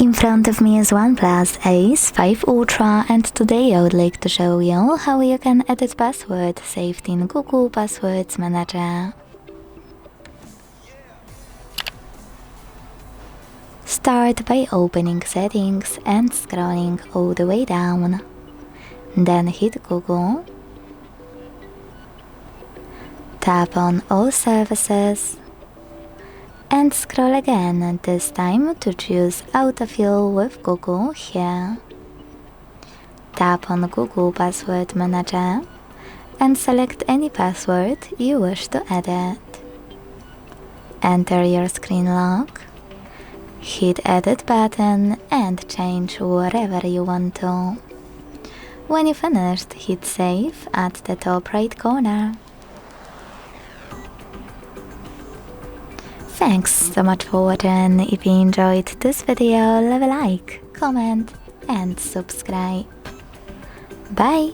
In front of me is OnePlus Ace 5 Ultra, and today I would like to show you how you can edit password saved in Google Passwords Manager. Start by opening Settings and scrolling all the way down. Then hit Google. Tap on All Services. And scroll again, this time to choose Autofill with Google here. Tap on Google Password Manager and select any password you wish to edit. Enter your screen lock, hit Edit button and change whatever you want to. When you finished, hit Save at the top right corner. Thanks so much for watching. If you enjoyed this video, leave a like, comment and subscribe. Bye!